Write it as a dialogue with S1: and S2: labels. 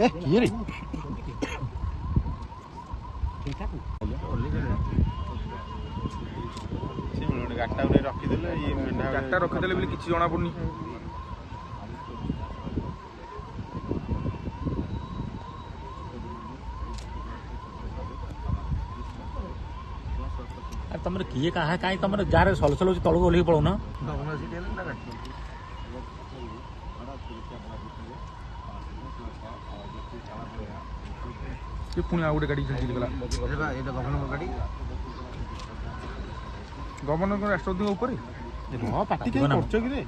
S1: ए किए रे
S2: गाटा रखीदे
S3: गाटा रखीदे बोले किसी जना पड़नी
S1: तुम किए कहा कहीं तुम गारे सलसल हो तलू ओल्ल पड़ो ना पुणी आ गए गाड़ी गला गवर्नर राष्ट्रपति ऊपर
S2: पार्टी कहीं